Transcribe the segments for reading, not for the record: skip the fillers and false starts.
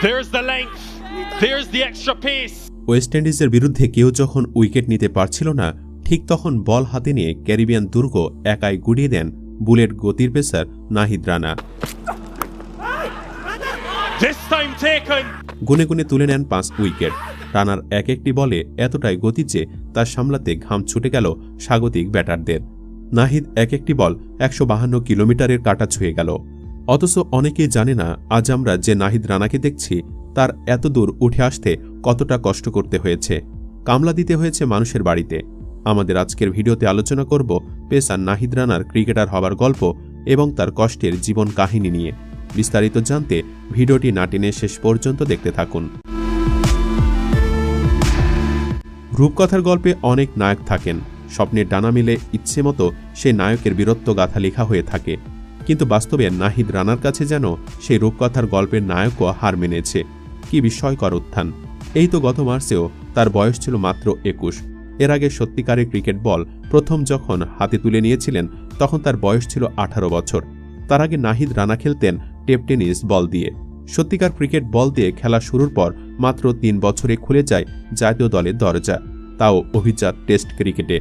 There's the length. There's the extra pace. West ইন্ডিজের বিরুদ্ধে কেউ যখন উইকেট নিতে পারছিল না, ঠিক তখন বল হাতে নিয়ে ক্যারিবিয়ান দুর্গ একাই গুড়িয়ে দেন বুলেট গতির pacer Nahid Rana. This time taken. গুনে গুনে তুলে নেন 5 উইকেট। রানার এক একটি বলে এতটাই গতি যে তার সামলাতে ঘাম ছুটে গেল স্বাগতিক ব্যাটারদের। নাহিদ এক একটি বল 152 কিলোমিটারের কাঁটা ছুঁয়ে গেল। অথচ অনেকেই জানে না আজ আমরা যে নাহিদ রানাকে দেখছি তার এত দূর উঠে আসতে কতটা কষ্ট করতে হয়েছে, কামলা দিতে হয়েছে মানুষের বাড়িতে। আমাদের আজকের ভিডিওতে আলোচনা করব পেসার নাহিদ রানার ক্রিকেটার হবার গল্প এবং তার কষ্টের জীবন কাহিনী নিয়ে। বিস্তারিত জানতে ভিডিওটি না টেনে শেষ পর্যন্ত দেখতে থাকুন। রূপকথার গল্পে অনেক নায়ক থাকেন, স্বপ্নের ডানা মিলে ইচ্ছে মতো সেই নায়কের বীরত্ব গাথা লেখা হয়ে থাকে। কিন্তু বাস্তবে নাহিদ রানার কাছে যেন সেই রূপকথার গল্পের নায়কও হার মেনেছে। কি বিস্ময়কর উত্থান! এই তো গত মার্চেও তার বয়স ছিল মাত্র 21। এর আগে সত্যিকারের ক্রিকেট বল প্রথম যখন হাতে তুলে নিয়েছিলেন তখন তার বয়স ছিল 18 বছর। তার আগে নাহিদ রানা খেলতেন টেপ টেনিস বল দিয়ে। সত্যিকার ক্রিকেট বল দিয়ে খেলা শুরুর পর মাত্র 3 বছরে খুলে যায় জাতীয় দলের দরজা, তাও অভিজাত টেস্ট ক্রিকেটে।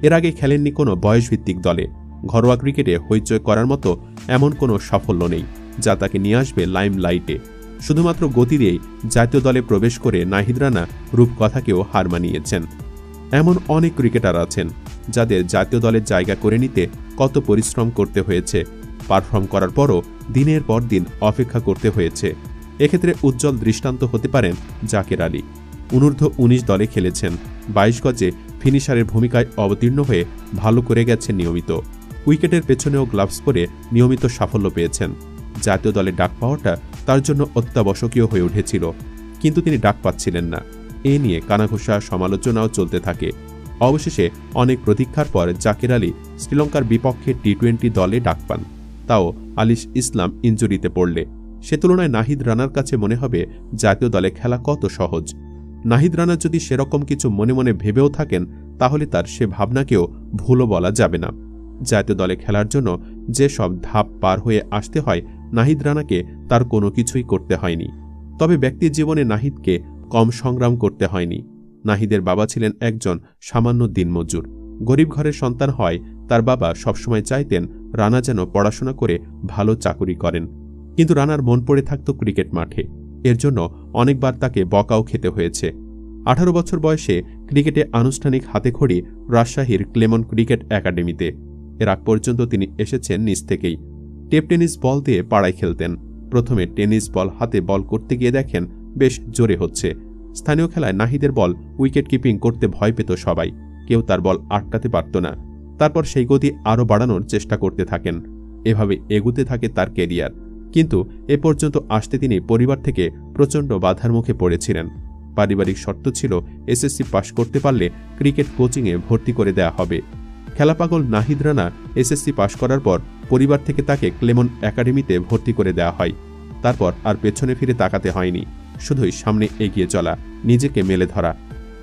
এর আগে খেলেননি কোনো বয়সভিত্তিক দলে। ঘরোয়া ক্রিকেটে হইচই করার মতো এমন কোনো সাফল্য নেই যা তাকে নিয়ে আসবে লাইমলাইটে। শুধুমাত্র গতি দিয়েই জাতীয় দলে প্রবেশ করে নাহিদ রানা রূপকথাকেও হার মানিয়েছেন। এমন অনেক ক্রিকেটার আছেন যাদের জাতীয় দলের জায়গা করে নিতে কত পরিশ্রম করতে হয়েছে, পারফর্ম করার পরও দিনের পর দিন অপেক্ষা করতে হয়েছে। এক্ষেত্রে উজ্জ্বল দৃষ্টান্ত হতে পারেন জাকের আলী। অনূর্ধ্ব-19 দলে খেলেছেন, 22 গজে ফিনিশারের ভূমিকায় অবতীর্ণ হয়ে ভালো করে গেছেন নিয়মিত। উইকেটের পেছনেও গ্লাভস পরে নিয়মিত সাফল্য পেয়েছেন। জাতীয় দলে ডাক পাওয়াটা তার জন্য অত্যাবশ্যকীয় হয়ে উঠেছিল, কিন্তু তিনি ডাক পাচ্ছিলেন না। এ নিয়ে কানাঘুষা সমালোচনাও চলতে থাকে। অবশেষে অনেক প্রতীক্ষার পর জাকের আলী শ্রীলঙ্কার বিপক্ষে টি-20 দলে ডাক পান, তাও আলিশ ইসলাম ইনজুরিতে পড়লে। সে তুলনায় নাহিদ রানার কাছে মনে হবে জাতীয় দলে খেলা কত সহজ। নাহিদ রানা যদি সেরকম কিছু মনে মনে ভেবেও থাকেন তাহলে তার সে ভাবনাকেও ভুলও বলা যাবে না। জাতীয় দলে খেলার জন্য যে সব ধাপ পার হয়ে আসতে হয় নাহিদ রানাকে তার কোনো কিছুই করতে হয়নি। তবে ব্যক্তির জীবনে নাহিদকে কম সংগ্রাম করতে হয়নি। নাহিদের বাবা ছিলেন একজন সামান্য দিনমজুর। গরিব ঘরের সন্তান হয় তার বাবা সবসময় চাইতেন রানা যেন পড়াশোনা করে ভালো চাকুরি করেন, কিন্তু রানার মন পড়ে থাকত ক্রিকেট মাঠে। এর জন্য অনেকবার তাকে বকাও খেতে হয়েছে। 18 বছর বয়সে ক্রিকেটে আনুষ্ঠানিক হাতেখড়ি রাজশাহীর ক্লেমন ক্রিকেট একাডেমিতে। এর আগ পর্যন্ত তিনি এসেছেন নিজ থেকেই। টেপ টেনিস বল দিয়ে পাড়ায় খেলতেন। প্রথমে টেনিস বল হাতে বল করতে গিয়ে দেখেন বেশ জোরে হচ্ছে। স্থানীয় খেলায় নাহিদের বল উইকেট কিপিং করতে ভয় পেত সবাই, কেউ তার বল আটকাতে পারত না। তারপর সেই গতি আরও বাড়ানোর চেষ্টা করতে থাকেন। এভাবে এগুতে থাকে তার ক্যারিয়ার। কিন্তু এ পর্যন্ত আসতে তিনি পরিবার থেকে প্রচণ্ড বাধার মুখে পড়েছিলেন। পারিবারিক শর্ত ছিল এসএসসি পাশ করতে পারলে ক্রিকেট কোচিংয়ে ভর্তি করে দেয়া হবে। খেলাপাগল নাহিদ রানা এসএসসি পাশ করার পর পরিবার থেকে তাকে ক্লেমন একাডেমিতে ভর্তি করে দেওয়া হয়। তারপর আর পেছনে ফিরে তাকাতে হয়নি, শুধুই সামনে এগিয়ে চলা, নিজেকে মেলে ধরা।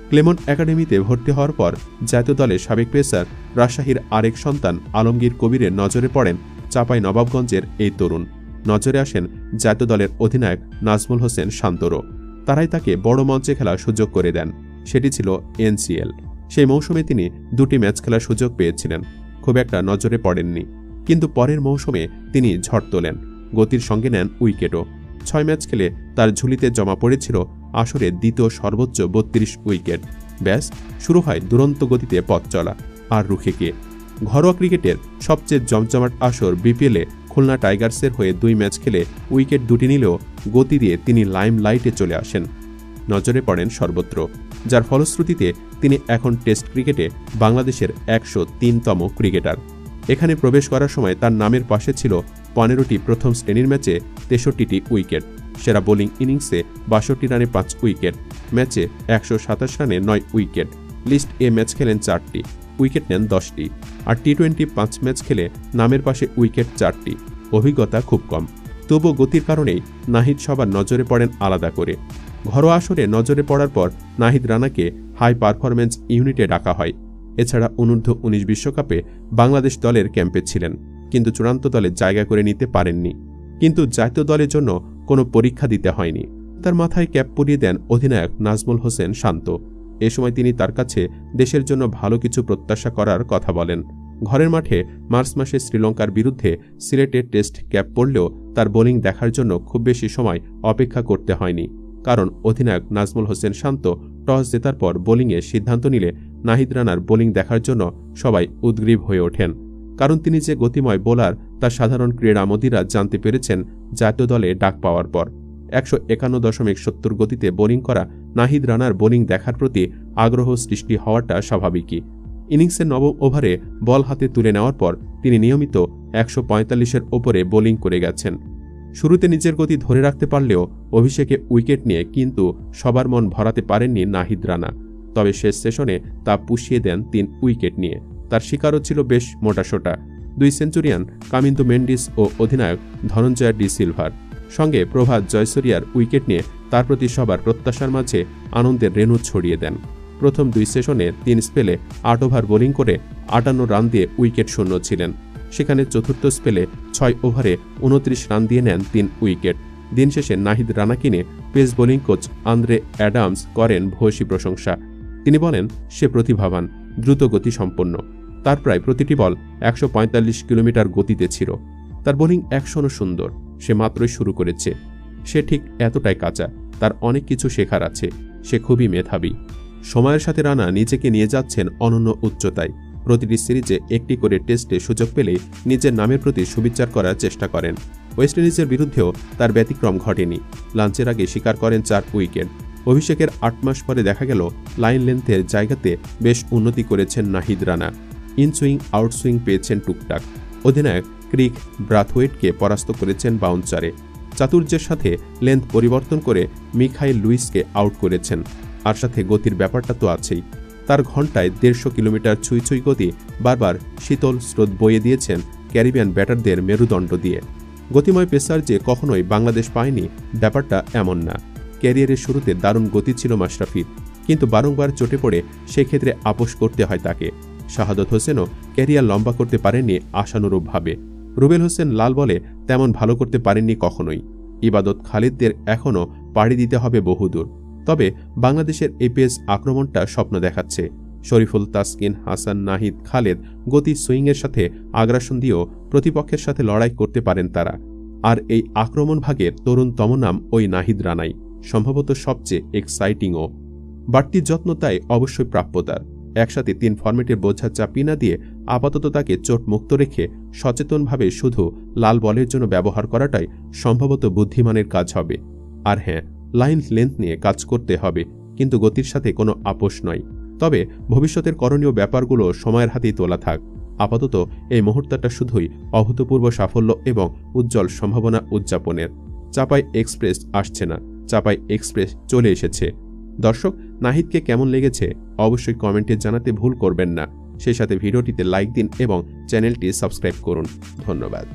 ক্লেমন একাডেমিতে ভর্তি হওয়ার পর জাতীয় দলের সাবেক পেসার রাজশাহীর আরেক সন্তান আলমগীর কবিরের নজরে পড়েন চাঁপাইনবাবগঞ্জের এই তরুণ। নজরে আসেন জাতীয় দলের অধিনায়ক নাজমুল হোসেন শান্তরও। তারাই তাকে বড় মঞ্চে খেলার সুযোগ করে দেন। সেটি ছিল এনসিএল। সেই মৌসুমে তিনি 2টি ম্যাচ খেলার সুযোগ পেয়েছিলেন, খুব একটা নজরে পড়েননি। কিন্তু পরের মৌসুমে তিনি ঝড় তোলেন, গতির সঙ্গে নেন উইকেটও। 6 ম্যাচ খেলে তার ঝুলিতে জমা পড়েছিল আসরে দ্বিতীয় সর্বোচ্চ 32 উইকেট। ব্যাস, শুরু হয় দুরন্ত গতিতে পথ চলা। আর রুখে কে? ঘরোয়া ক্রিকেটের সবচেয়ে জমজমাট আসর বিপিএলে খুলনা টাইগার্সের হয়ে 2 ম্যাচ খেলে উইকেট 2টি নিলেও গতি দিয়ে তিনি লাইমলাইটে চলে আসেন, নজরে পড়েন সর্বত্র। যার ফলশ্রুতিতে তিনি এখন টেস্ট ক্রিকেটে বাংলাদেশের 103তম ক্রিকেটার। এখানে প্রবেশ করার সময় তার নামের পাশে ছিল 15টি প্রথম শ্রেণীর ম্যাচে 63টি উইকেট, সেরা বোলিং ইনিংসে 62 রানে 5 উইকেট, ম্যাচে 127 রানে 9 উইকেট। লিস্ট এ ম্যাচ খেলেন 4টি, উইকেট নেন 10টি। আর টি-20 5 ম্যাচ খেলে নামের পাশে উইকেট 4টি। অভিজ্ঞতা খুব কম, তবু গতির কারণেই নাহিদ সবার নজরে পড়েন আলাদা করে। ঘরোয়া আসরে নজরে পড়ার পর নাহিদ রানাকে হাই পারফরম্যান্স ইউনিটে ডাকা হয়। এছাড়া অনূর্ধ্ব-19 বিশ্বকাপে বাংলাদেশ দলের ক্যাম্পে ছিলেন, কিন্তু চূড়ান্ত দলে জায়গা করে নিতে পারেননি। কিন্তু জাতীয় দলের জন্য কোনো পরীক্ষা দিতে হয়নি। তার মাথায় ক্যাপ পরিয়ে দেন অধিনায়ক নাজমুল হোসেন শান্ত। এ সময় তিনি তার কাছে দেশের জন্য ভালো কিছু প্রত্যাশা করার কথা বলেন। ঘরের মাঠে মার্চ মাসে শ্রীলঙ্কার বিরুদ্ধে সিলেটের টেস্ট ক্যাপ পড়লেও তার বোলিং দেখার জন্য খুব বেশি সময় অপেক্ষা করতে হয়নি, কারণ অধিনায়ক নাজমুল হোসেন শান্ত টস জেতার পর বোলিংয়ে সিদ্ধান্ত নিলে নাহিদ রানার বোলিং দেখার জন্য সবাই উদ্গ্রীব হয়ে ওঠেন। কারণ তিনি যে গতিময় বোলার তা সাধারণ ক্রীড়ামোদীরা জানতে পেরেছেন জাতীয় দলে ডাক পাওয়ার পর। 151.70 গতিতে বোলিং করা নাহিদ রানার বোলিং দেখার প্রতি আগ্রহ সৃষ্টি হওয়াটা স্বাভাবিকই। ইনিংসের নবম ওভারে বল হাতে তুলে নেওয়ার পর তিনি নিয়মিত 145-এর ওপরে বোলিং করে গেছেন। শুরুতে নিজের গতি ধরে রাখতে পারলেও অভিষেকে উইকেট নিয়ে কিন্তু সবার মন ভরাতে পারেননি নাহিদ রানা। তবে শেষ সেশনে তা পুষিয়ে দেন 3 উইকেট নিয়ে। তার শিকারও ছিল বেশ মোটাসোটা 2 সেঞ্চুরিয়ান কামিন্দু মেন্ডিস ও অধিনায়ক ধনঞ্জয় ডি সিলভার। সঙ্গে প্রভাত জয়সূরিয়ার উইকেট নিয়ে তার প্রতি সবার প্রত্যাশার মাঝে আনন্দের রেণু ছড়িয়ে দেন। প্রথম 2 সেশনে 3 স্পেলে 8 ওভার বোলিং করে 58 রান দিয়ে উইকেট শূন্য ছিলেন। সেখানে চতুর্থ স্পেলে 6 ওভারে 29 রান দিয়ে নেন 3 উইকেট। দিন শেষে নাহিদ রানাকে নিয়ে pace bowling coach Andre Adams করেন ভূয়সী প্রশংসা। তিনি বলেন, সে প্রতিভাবান, দ্রুত গতি সম্পন্ন। তার প্রায় প্রতিটি বল 145 কিলোমিটার গতিতে ছিল। তার বোলিং অ্যাকশনও সুন্দর। সে মাত্রই শুরু করেছে। সে ঠিক এতটাই কাঁচা। তার অনেক কিছু শেখার আছে। সে খুবই মেধাবী। সময়ের সাথে রানা নিজেকে নিয়ে যাচ্ছেন অনন্য উচ্চতায়। প্রতিটি সিরিজে একটি করে টেস্টে সুযোগ পেলেই নিজের নামের প্রতি সুবিচার করার চেষ্টা করেন। ওয়েস্ট ইন্ডিজের বিরুদ্ধেও তার ব্যতিক্রম ঘটেনি। লাঞ্চের আগে শিকার করেন 4 উইকেট। অভিষেকের 8 মাস পরে দেখা গেল লাইন লেন্থের জায়গাতে বেশ উন্নতি করেছেন নাহিদ রানা। ইনসুইং আউটসুইং পেয়েছেন টুকটাক। অধিনায়ক ক্রিক ব্রাথওয়েটকে পরাস্ত করেছেন বাউন্সারে। চাতুর্যের সাথে লেন্থ পরিবর্তন করে মিখাইল লুইসকে আউট করেছেন। আর সাথে গতির ব্যাপারটা তো আছেই। তার ঘণ্টায় 150 কিলোমিটার ছুঁই ছুঁই গতি বারবার শীতল স্রোত বয়ে দিয়েছেন ক্যারিবিয়ান ব্যাটারদের মেরুদণ্ড দিয়ে। গতিময় পেসার যে কখনোই বাংলাদেশ পায়নি ব্যাপারটা এমন না। ক্যারিয়ারের শুরুতে দারুণ গতি ছিল মাশরাফির, কিন্তু বারংবার চোটে পড়ে সেক্ষেত্রে আপোষ করতে হয় তাকে। শাহাদত হোসেনও ক্যারিয়ার লম্বা করতে পারেননি আশানুরূপভাবে। রুবেল হোসেন লাল বলে তেমন ভালো করতে পারেননি কখনোই। ইবাদত খালিদদের এখনও পাড়ি দিতে হবে বহুদূর। তবে বাংলাদেশের এই পেস আক্রমণটা স্বপ্ন দেখাচ্ছে। শরীফুল, তাসকিন, হাসান, নাহিদ, খালেদ গতি সুইংয়ের সাথে আগ্রাসন দিয়েও প্রতিপক্ষের সাথে লড়াই করতে পারেন তারা। আর এই আক্রমণ ভাগের তরুণতম নাম ওই নাহিদ রানাই, সম্ভবত সবচেয়ে এক্সাইটিংও। বাড়তি যত্ন তাই অবশ্যই প্রাপ্যতার। একসাথে 3 ফরম্যাটের বোঝা চাপিয়ে না দিয়ে আপাতত তাকে চোট মুক্ত রেখে সচেতনভাবে শুধু লাল বলের জন্য ব্যবহার করাটাই সম্ভবত বুদ্ধিমানের কাজ হবে। আর হ্যাঁ, লাইন লেন্থ নিয়ে কাজ করতে হবে, কিন্তু গতির সাথে কোনো আপোষ নয়। তবে ভবিষ্যতের করণীয় ব্যাপারগুলো সময়ের হাতেই তোলা থাক। আপাতত এই মুহূর্তটা শুধুই অভূতপূর্ব সাফল্য এবং উজ্জ্বল সম্ভাবনা উদযাপনের। চাপাই এক্সপ্রেস আসছে না, চাপাই এক্সপ্রেস চলে এসেছে। দর্শক, নাহিদকে কেমন লেগেছে অবশ্যই কমেন্টে জানাতে ভুল করবেন না। সেই সাথে ভিডিওটিতে লাইক দিন এবং চ্যানেলটি সাবস্ক্রাইব করুন। ধন্যবাদ।